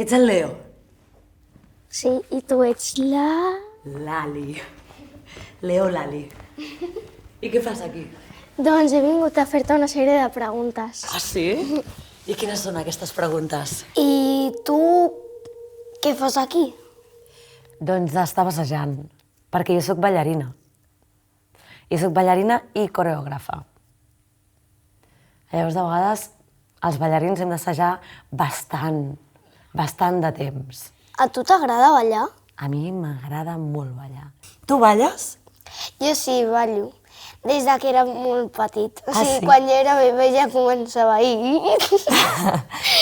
ets el Leo? Sí, i tu ets la... Lali. Leo Lali. I què fas aquí? Doncs he vingut a fer-te una sèrie de preguntes. Ah, sí? I quines són aquestes preguntes? I tu què fas aquí? Doncs estava assajant, perquè jo sóc ballarina. Jo sóc ballarina i coreògrafa. Llavors, de vegades, els ballarins hem d'assajar bastant de temps. A tu t'agrada ballar? A mi m'agrada molt ballar. Tu balles? Jo sí, ballo. Des que era molt petit. O sigui, sí? quan jo era bebè ja començava ahir.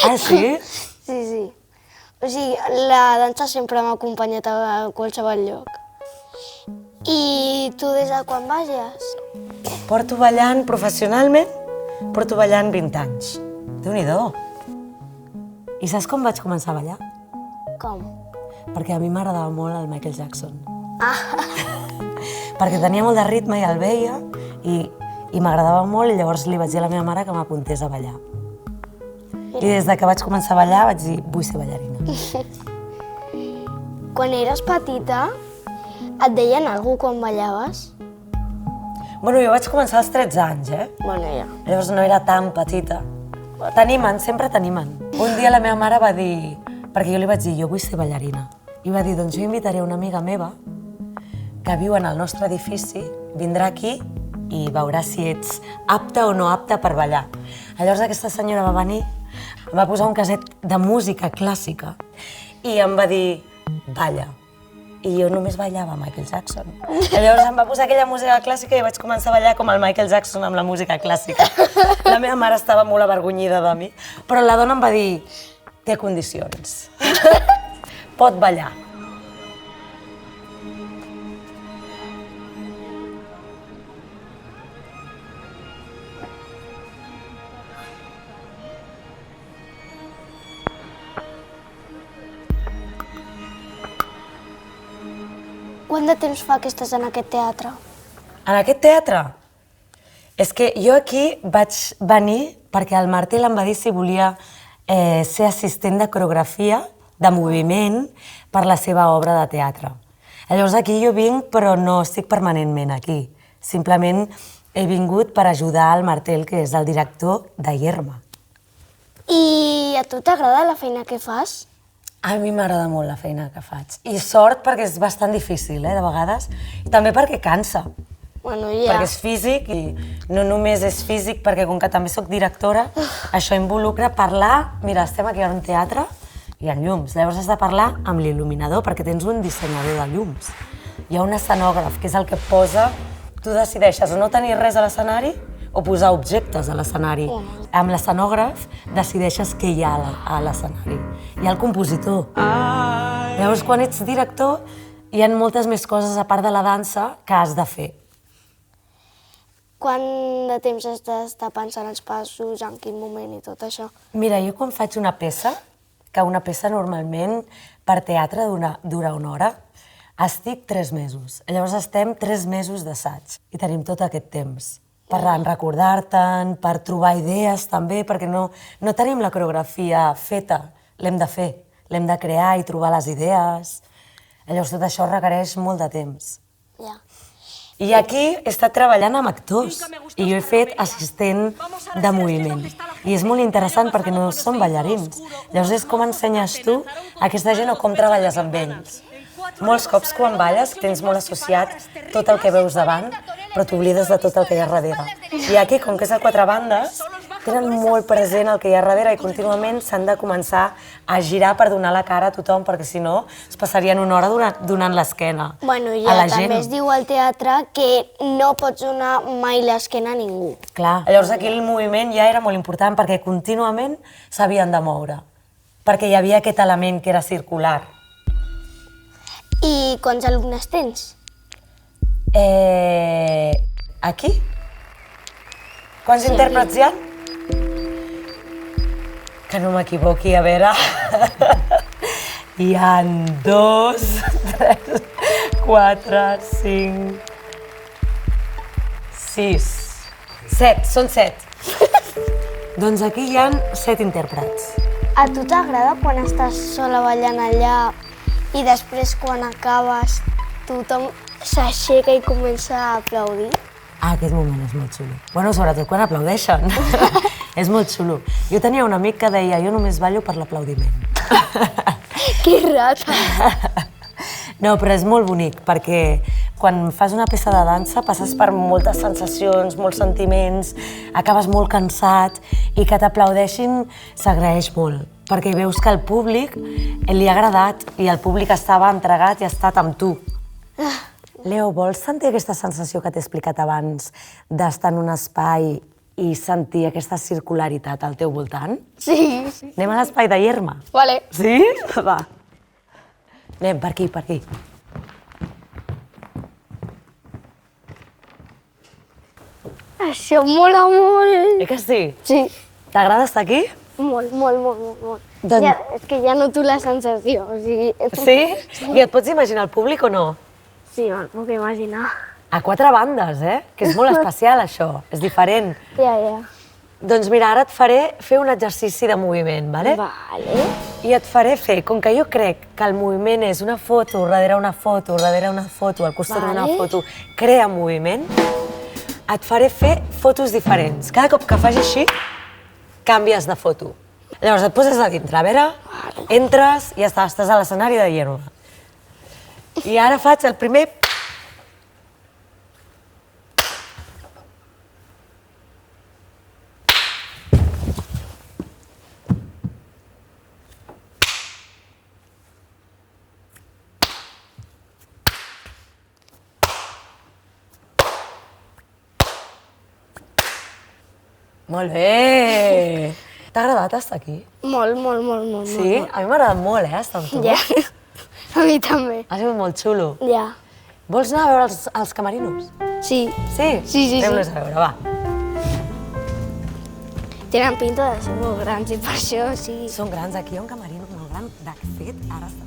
Ah, sí? Sí, sí. O sigui, la dansa sempre m'ha acompanyat a qualsevol lloc. I tu des de quan balles? Porto ballant professionalment, porto ballant 20 anys. Déu-n'hi-do. I saps com vaig començar a ballar? Com? Perquè a mi m'agradava molt el Michael Jackson. Ah, Perquè tenia molt de ritme i el veia i m'agradava molt i llavors li vaig dir a la meva mare que m'apuntés a ballar. I des de que vaig començar a ballar vaig dir, vull ser ballarina. quan eres petita, et deien alguna quan ballaves? Bueno, jo vaig començar als 13 anys, Bueno, ja. Llavors no era tan petita. T'animen, sempre t'animen. Un dia la meva mare va dir, perquè jo li vaig dir, jo vull ser ballarina. I va dir, doncs jo invitaré una amiga meva que viu en el nostre edifici, vindrà aquí i veurà si ets apta o no apta per ballar. Llavors aquesta senyora va venir, em va posar un caset de música clàssica i em va dir, balla. I jo només ballava Michael Jackson. I llavors em va posar aquella música clàssica i vaig començar a ballar com el Michael Jackson amb la música clàssica. La meva mare estava molt avergonyida de mi, però la dona em va dir, té condicions. Pot ballar. Quant de temps fa que estàs en aquest teatre? En aquest teatre? És que jo aquí vaig venir perquè el Martel em va dir si volia ser assistent de coreografia, de moviment, per la seva obra de teatre. Llavors aquí jo vinc, però no estic permanentment aquí. Simplement he vingut per ajudar el Martel, que és el director de Yerma. I a tu t'agrada la feina que fas? A mi m'agrada molt la feina que faig. I sort perquè és bastant difícil, de vegades. I també perquè cansa. Bueno, ja. Perquè és físic i no només és físic, perquè com que també sóc directora, això involucra parlar... Mira, estem aquí en un teatre i en llums. Llavors has de parlar amb l'il·luminador perquè tens un dissenyador de llums. Hi ha un escenògraf, que és el que posa... Tu decideixes o no tenir res a l'escenari o posar objectes a l'escenari. Amb l'escenògraf decideixes què hi ha a l'escenari. Hi ha el compositor. Llavors, quan ets director, hi ha moltes més coses a part de la dansa que has de fer. Quant de temps has d'estar pensant els passos, en quin moment i tot això? Mira, jo quan faig una peça, que una peça normalment per teatre dura una hora, estic 3 mesos. Llavors estem 3 mesos d'assaig i tenim tot aquest temps per recordar-te'n, per trobar idees també, perquè no tenim la coreografia feta, l'hem de fer, l'hem de crear i trobar les idees. Llavors tot això requereix molt de temps. Ja. I aquí he estat treballant amb actors i jo he fet assistent de moviment. I és molt interessant perquè no són ballarins. Llavors és com ensenyes tu a aquesta gent o com treballes amb ells. Molts cops quan balles tens molt associat tot el que veus davant, però t'oblides de tot el que hi ha darrere. I aquí, com que és a 4 bandes, tenen molt present el que hi ha darrere i contínuament s'han de començar a girar per donar la cara a tothom, perquè si no es passarien una hora donant l'esquena Bueno, a ja la gent. també es diu al teatre que no pots donar mai l'esquena a ningú. Clar, llavors aquí el moviment ja era molt important perquè contínuament s'havien de moure, perquè hi havia aquest element que era circular. I quants alumnes tens? Aquí? Quants intèrprets hi ha? Que no m'equivoqui, a veure... Hi ha 2, 3, 4, 5, 6, 7, són 7. Doncs aquí hi ha 7 intèrprets. A tu t'agrada quan estàs sola ballant allà i després quan acabes tothom s'aixeca i comença a aplaudir? Aquest moment és molt xulo. Bueno, sobretot quan aplaudeixen. És molt xulo. Jo tenia un amic que deia jo només ballo per l'aplaudiment. Que rata! No, però és molt bonic, perquè quan fas una peça de dansa passes per moltes sensacions, molts sentiments, acabes molt cansat i que t'aplaudeixin s'agraeix molt, perquè veus que al públic li ha agradat i el públic estava entregat i ha estat amb tu. Leo, vols sentir aquesta sensació que t'he explicat abans d'estar en un espai i sentir aquesta circularitat al teu voltant? Sí. Anem a l'espai de Yerma. Vale. Sí? Va. Anem, per aquí, per aquí. Això mola molt. Que sí? Sí. T'agrada estar aquí? Molt, molt, molt, molt, molt. Doncs- Ja, és que ja noto la sensació, o sigui... Sí? I et pots imaginar el públic o no? Sí, me'l puc imaginar. A 4 bandes, Que és molt especial, això. És diferent. Ja. Doncs mira, ara et faré fer un exercici de moviment, vale? Vale. I et faré fer, com que jo crec que el moviment és una foto, darrere una foto, darrere una foto, al costat d'una Vale. foto, crea moviment, et faré fer fotos diferents. Cada cop que facis així, canvies de foto. Llavors et poses a dintre, a veure, entres i ja està, estàs a l'escenari de Yerma. I ara faig el primer... Molt bé! T'ha agradat estar aquí? Molt, molt, molt, molt. Sí? A mi m'ha agradat molt, estar amb tu. Ja. A mi també. Ha sigut molt xulo. Ja. Vols anar a veure els camerinos? Sí. Sí? Sí. Anem-los a veure, va. Tenen pinta de ser molt grans i per això sí. Són grans, aquí hi ha un camerino molt gran, de fet, ara els